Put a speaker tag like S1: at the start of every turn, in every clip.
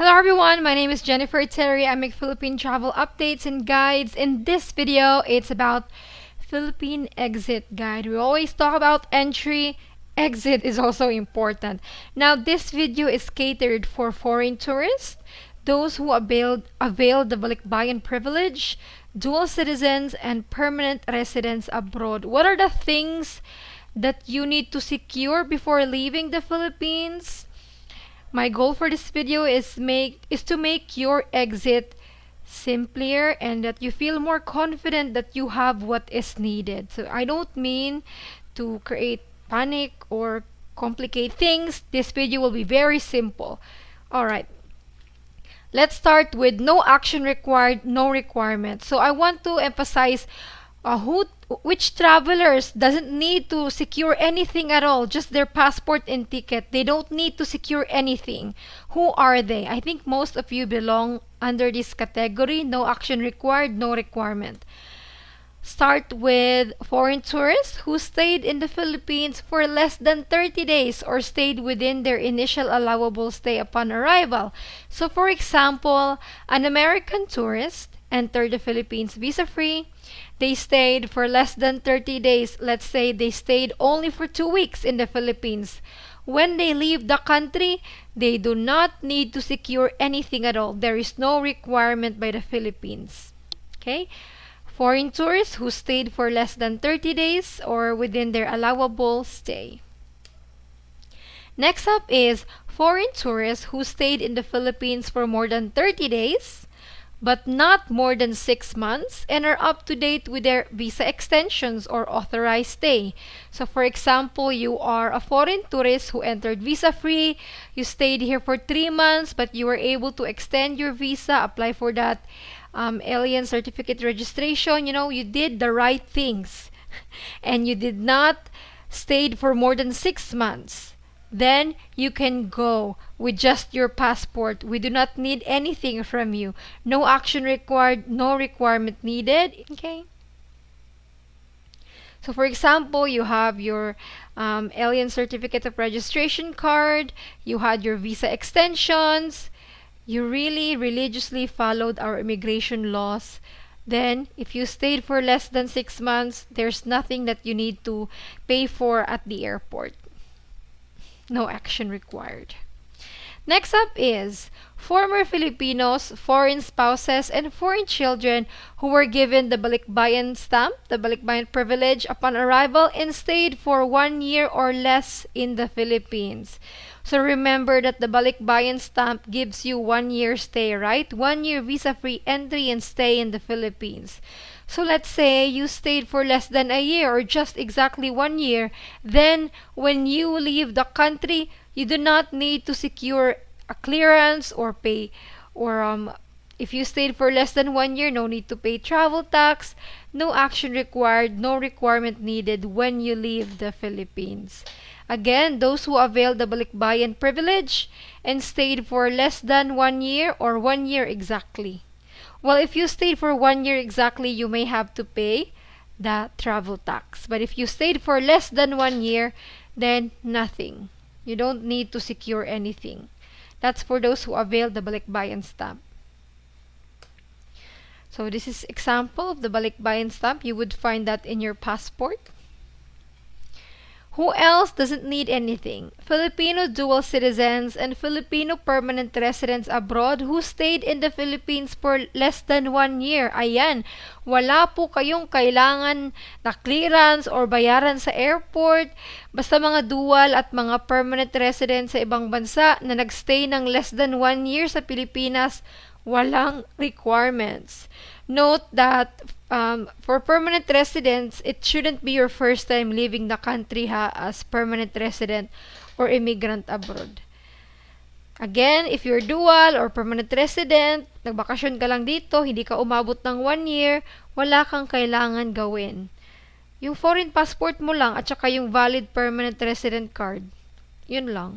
S1: Hello everyone, my name is Jennifer Terri. I make Philippine travel updates and guides. In this video, it's about Philippine exit guide. We always talk about entry. Exit is also important. Now, this video is catered for foreign tourists, those who avail the balikbayan privilege, dual citizens, and permanent residents abroad. What are the things that you need to secure before leaving the Philippines? My goal for this video is to make your exit simpler and that you feel more confident that you have what is needed. So I don't mean to create panic or complicate things. This video will be very simple. Alright. Let's start with no action required, no requirement. So I want to emphasize which travelers doesn't need to secure anything at all, just their passport and ticket. They don't need to secure anything. Who are they? I think most of you belong under this category, no action required, no requirement. Start with foreign tourists who stayed in the Philippines for less than 30 days or stayed within their initial allowable stay upon arrival. So for example, an American tourist entered the Philippines visa-free. They stayed for less than 30 days. Let's say they stayed only for 2 weeks in the Philippines. When they leave the country, they do not need to secure anything at all. There is no requirement by the Philippines. Okay? Foreign tourists who stayed for less than 30 days or within their allowable stay. Next up is foreign tourists who stayed in the Philippines for more than 30 days but not more than 6 months and are up to date with their visa extensions or authorized stay. So for example, you are a foreign tourist who entered visa-free, you stayed here for 3 months, but you were able to extend your visa, apply for that alien certificate registration. You know, you did the right things and you did not stayed for more than 6 months. Then you can go with just your passport. We do not need anything from you. No action required, no requirement needed. Okay? So for example, you have your alien certificate of registration card, you had your visa extensions, you really religiously followed our immigration laws. Then, if you stayed for less than 6 months, there's nothing that you need to pay for at the airport. No action required. Next up is former Filipinos, foreign spouses, and foreign children who were given the balikbayan stamp, the balikbayan privilege upon arrival and stayed for 1 year or less in the Philippines. So remember that the balikbayan stamp gives you 1 year stay, right? 1 year visa-free entry and stay in the Philippines. So let's say you stayed for less than a year or just exactly 1 year. Then when you leave the country, you do not need to secure a clearance or pay if you stayed for less than 1 year, no need to pay travel tax, no action required, no requirement needed when you leave the Philippines. Again, those who availed the balikbayan privilege and stayed for less than 1 year or 1 year exactly. Well, if you stayed for 1 year exactly, you may have to pay the travel tax. But if you stayed for less than 1 year, then nothing. You don't need to secure anything. That's for those who avail the balikbayan stamp. So this is example of the balikbayan stamp. You would find that in your passport. Who else doesn't need anything? Filipino dual citizens and Filipino permanent residents abroad who stayed in the Philippines for less than 1 year. Ayan, wala po kayong kailangan na clearance or bayaran sa airport. Basta mga dual at mga permanent residents sa ibang bansa na nagstay ng less than 1 year sa Pilipinas, walang requirements. Note that for permanent residents, it shouldn't be your first time leaving the country as permanent resident or immigrant abroad. Again, if you're dual or permanent resident, nagbakasyon ka lang dito, hindi ka umabot ng 1 year, wala kang kailangan gawin. Yung foreign passport mo lang at saka yung valid permanent resident card. Yun lang.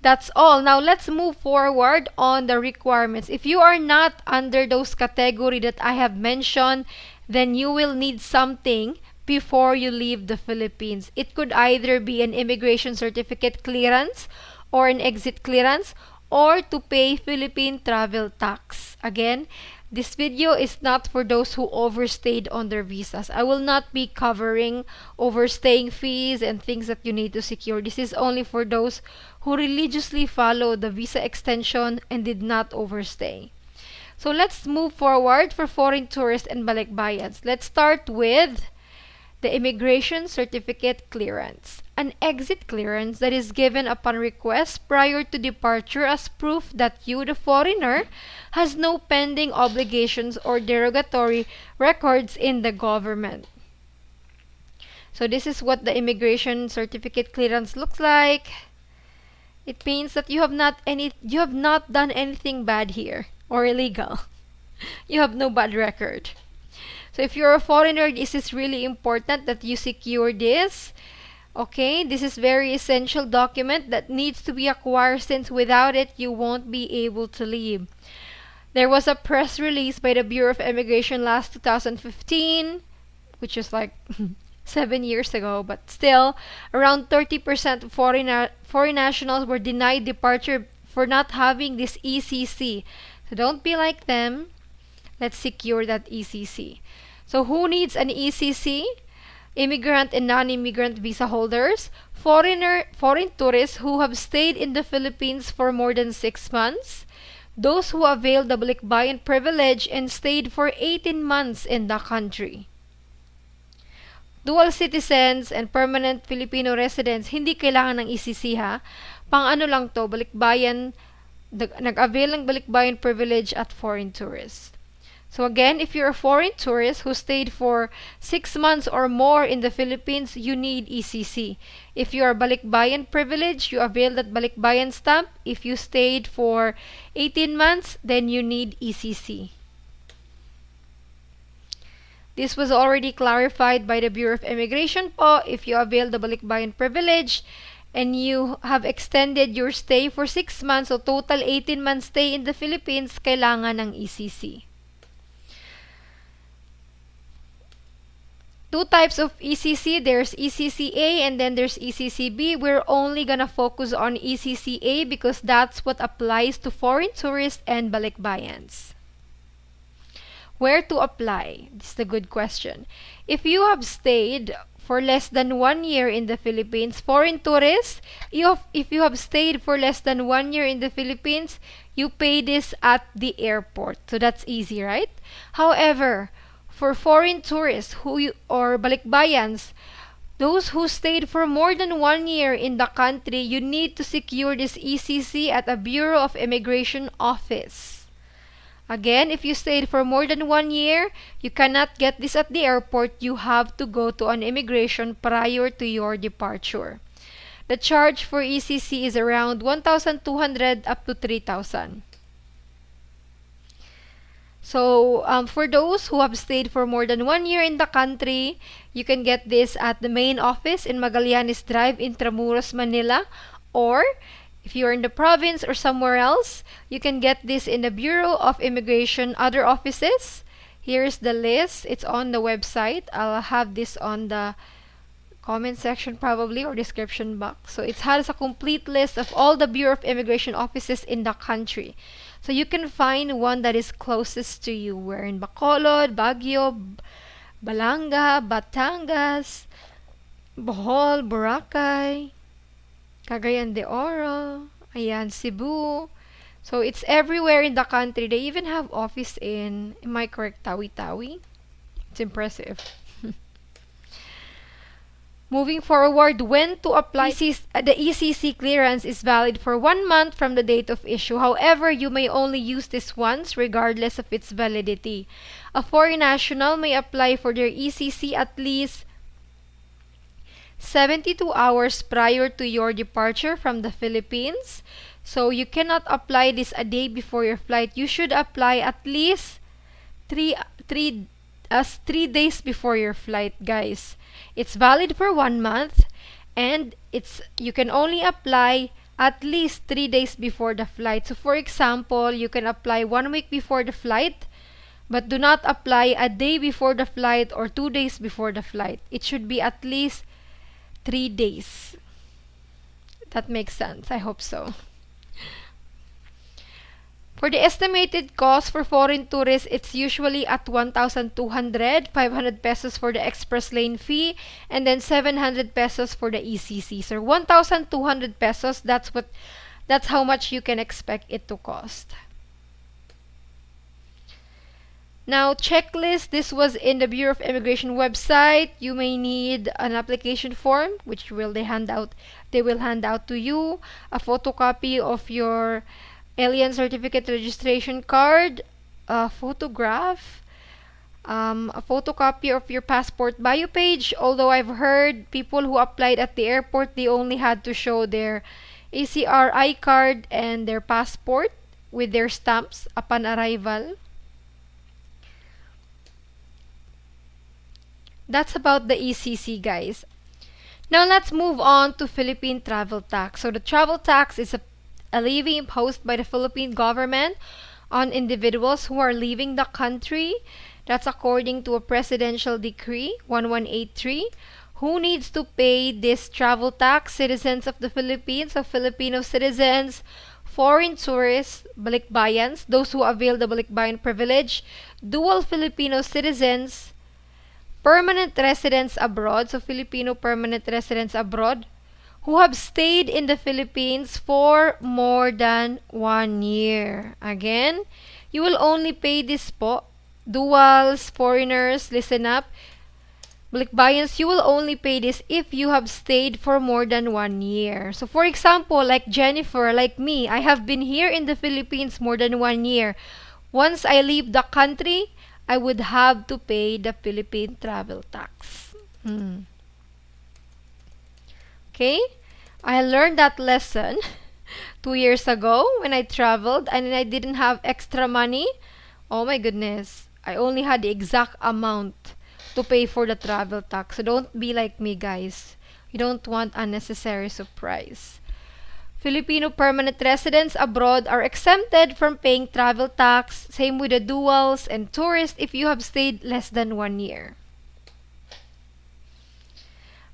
S1: That's all. Now, let's move forward on the requirements. If you are not under those category that I have mentioned, then you will need something before you leave the Philippines. It could either be an immigration certificate clearance or an exit clearance, or to pay Philippine Travel Tax. Again, this video is not for those who overstayed on their visas. I will not be covering overstaying fees and things that you need to secure. This is only for those who religiously follow the visa extension and did not overstay. So let's move forward for foreign tourists and balikbayans. Let's start with the immigration certificate clearance. An exit clearance that is given upon request prior to departure as proof that you, the foreigner, has no pending obligations or derogatory records in the government. So this is what the immigration certificate clearance looks like. It means that you have not done anything bad here or illegal. You have no bad record. So if you're a foreigner, this is really important that you secure this. Okay, this is very essential document that needs to be acquired, since without it, you won't be able to leave. There was a press release by the Bureau of Immigration last 2015, which is like 7 years ago, but still, around 30% of foreign nationals were denied departure for not having this ECC. So don't be like them. Let's secure that ECC. So who needs an ECC? Immigrant and non-immigrant visa holders, foreign tourists who have stayed in the Philippines for more than 6 months, those who availed the balikbayan privilege and stayed for 18 months in the country. Dual citizens and permanent Filipino residents, hindi kailangan ng ECC ha. Pang ano lang to, balikbayan, nag-avail ng balikbayan privilege at foreign tourists. So again, if you're a foreign tourist who stayed for 6 months or more in the Philippines, you need ECC. If you are balikbayan privilege, you avail that balikbayan stamp. If you stayed for 18 months, then you need ECC. This was already clarified by the Bureau of Immigration po. If you avail the balikbayan privilege and you have extended your stay for 6 months, so total 18 months stay in the Philippines, kailangan ng ECC. Two types of ECC. There's ECCA and then there's ECCB. We're only gonna focus on ECCA because that's what applies to foreign tourists and balikbayans. Where to apply? This is a good question. If you have stayed for less than 1 year in the Philippines, foreign tourists, if you have stayed for less than 1 year in the Philippines, you pay this at the airport. So that's easy, right? However, for foreign tourists or balikbayans, those who stayed for more than 1 year in the country, you need to secure this ECC at a Bureau of Immigration office. Again, if you stayed for more than 1 year, you cannot get this at the airport. You have to go to an immigration prior to your departure. The charge for ECC is around 1,200 up to 3,000. So, for those who have stayed for more than 1 year in the country, you can get this at the main office in Magallanes Drive, Intramuros, Manila. Or, if you're in the province or somewhere else, you can get this in the Bureau of Immigration other offices. Here's the list. It's on the website. I'll have this on the comment section probably or description box. So, it has a complete list of all the Bureau of Immigration offices in the country. So you can find one that is closest to you. We're in Bacolod, Baguio, Balanga, Batangas, Bohol, Boracay, Cagayan de Oro, ayan, Cebu. So it's everywhere in the country. They even have office in, am I correct, Tawi-Tawi? It's impressive. Moving forward, when to apply, the ECC clearance is valid for 1 month from the date of issue. However, you may only use this once regardless of its validity. A foreign national may apply for their ECC at least 72 hours prior to your departure from the Philippines. So you cannot apply this a day before your flight. You should apply at least 3 days before your flight, guys. It's valid for 1 month, and you can only apply at least 3 days before the flight. So for example, you can apply 1 week before the flight, but do not apply a day before the flight or 2 days before the flight. It should be at least 3 days. That makes sense. I hope so. For the estimated cost for foreign tourists, it's usually at 1,200, 500 pesos for the express lane fee, and then 700 pesos for the ECC. So 1,200 pesos, that's how much you can expect it to cost. Now, checklist. This was in the Bureau of Immigration website. You may need an application form, which they will hand out to you, a photocopy of your alien certificate registration card, a photograph, a photocopy of your passport bio page. Although I've heard people who applied at the airport, they only had to show their ACRI card and their passport with their stamps upon arrival. That's about the ECC, guys. Now let's move on to Philippine Travel Tax. So the travel tax is a levy imposed by the Philippine government on individuals who are leaving the country. That's according to a presidential decree 1183. Who needs to pay this travel tax? Citizens of the Philippines, so Filipino citizens, foreign tourists, balikbayans, those who avail the balikbayan privilege, dual Filipino citizens, permanent residents abroad, so Filipino permanent residents abroad, who have stayed in the Philippines for more than 1 year. Again, you will only pay this po. Duals, foreigners, listen up. Balikbayans, you will only pay this if you have stayed for more than 1 year. So for example, like Jennifer, like me, I have been here in the Philippines more than 1 year. Once I leave the country, I would have to pay the Philippine Travel Tax. Okay? I learned that lesson 2 years ago when I traveled and I didn't have extra money. Oh my goodness. I only had the exact amount to pay for the travel tax. So don't be like me, guys. You don't want unnecessary surprise. Filipino permanent residents abroad are exempted from paying travel tax. Same with the duals and tourists if you have stayed less than 1 year.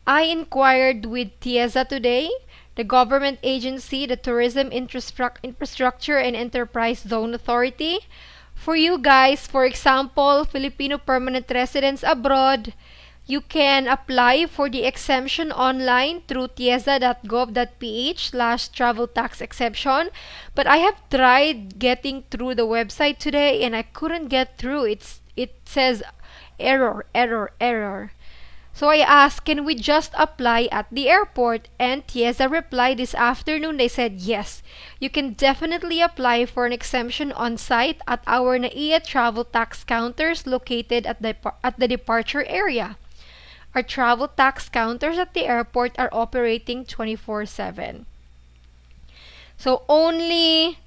S1: I inquired with TIEZA today, the government agency, the Tourism Infrastructure and Enterprise Zone Authority. For you guys, for example, Filipino permanent residents abroad, you can apply for the exemption online through tieza.gov.ph/travel tax exception. But I have tried getting through the website today and I couldn't get through. It says error, error, error. So I asked, can we just apply at the airport? And TIEZA replied this afternoon. They said, yes, you can definitely apply for an exemption on site at our NAIA travel tax counters located at the departure area. Our travel tax counters at the airport are operating 24/7. So only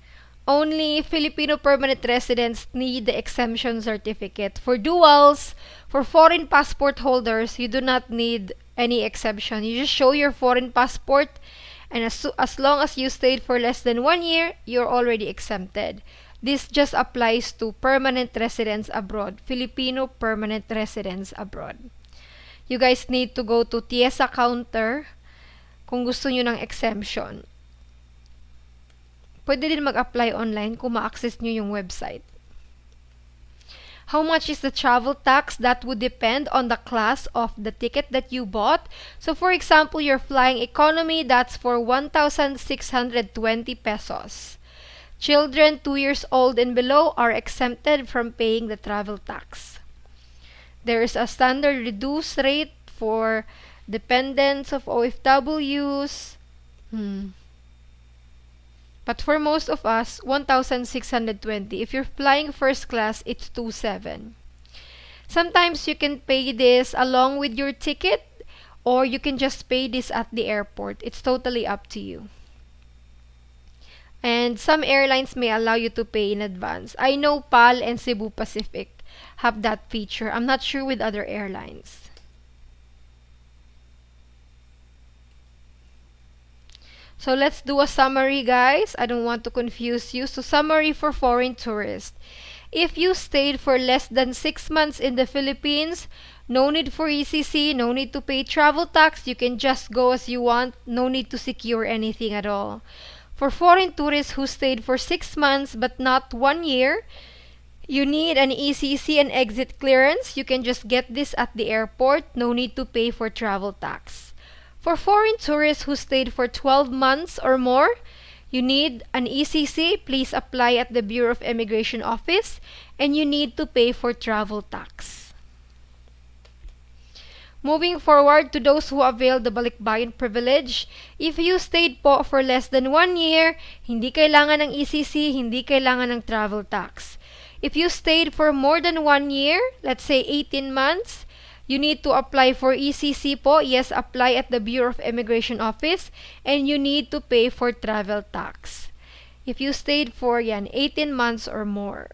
S1: Filipino permanent residents need the exemption certificate. For duals, for foreign passport holders, you do not need any exemption. You just show your foreign passport, and as long as you stayed for less than 1 year, you're already exempted. This just applies to permanent residents abroad, Filipino permanent residents abroad. You guys need to go to TIEZA counter kung gusto nyo ng exemption. Pwede din mag-apply online kung ma-access nyo yung website. How much is the travel tax? That would depend on the class of the ticket that you bought. So for example, you're flying economy, that's for 1,620 pesos. Children 2 years old and below are exempted from paying the travel tax. There is a standard reduced rate for dependents of OFWs. But for most of us, 1,620. If you're flying first class, it's 2,700. Sometimes you can pay this along with your ticket, or you can just pay this at the airport. It's totally up to you. And some airlines may allow you to pay in advance. I know PAL and Cebu Pacific have that feature. I'm not sure with other airlines. So let's do a summary, guys. I don't want to confuse you. So summary for foreign tourists. If you stayed for less than 6 months in the Philippines, No need for ECC, no need to pay travel tax. You can just go as you want. No need to secure anything at all. For foreign tourists who stayed for 6 months but not 1 year, you need an ECC and exit clearance. You can just get this at the airport. No need to pay for travel tax. For foreign tourists who stayed for 12 months or more, you need an ECC. Please apply at the Bureau of Immigration Office, and you need to pay for travel tax. Moving forward to those who avail the balikbayan privilege, if you stayed po for less than 1 year, hindi kailangan ng ECC, hindi kailangan ng travel tax. If you stayed for more than 1 year, let's say 18 months, you need to apply for ECC po. Yes, apply at the Bureau of Immigration Office, and you need to pay for travel tax. If you stayed for 18 months or more.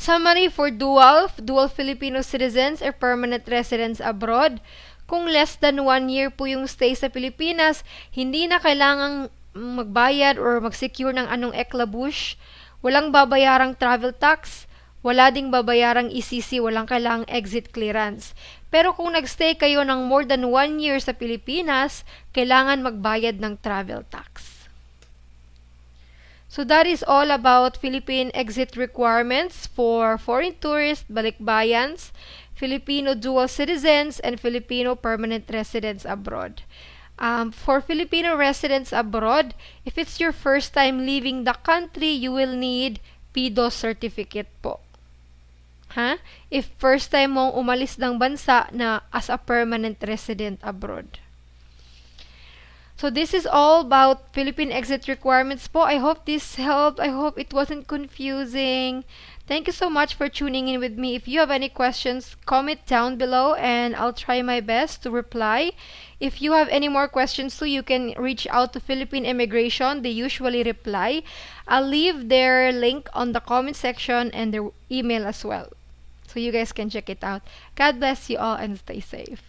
S1: Summary for dual Filipino citizens or permanent residents abroad. Kung less than 1 year po yung stay sa Pilipinas, hindi na kailangang magbayad or mag-secure ng anong eklabush. Walang babayarang travel tax, wala ding babayarang ECC, walang kailangang exit clearance. Pero kung nagstay kayo ng more than 1 year sa Pilipinas, kailangan magbayad ng travel tax. So that is all about Philippine exit requirements for foreign tourists, balikbayans, Filipino dual citizens, and Filipino permanent residents abroad. For Filipino residents abroad, if it's your first time leaving the country, you will need PDOS certificate po. If first time mong umalis ng bansa na as a permanent resident abroad. So this is all about Philippine exit requirements po. I hope this helped. I hope it wasn't confusing. Thank you so much for tuning in with me. If you have any questions, comment down below and I'll try my best to reply. If you have any more questions too, you can reach out to Philippine Immigration. They usually reply. I'll leave their link on the comment section and their email as well, so you guys can check it out. God bless you all and stay safe.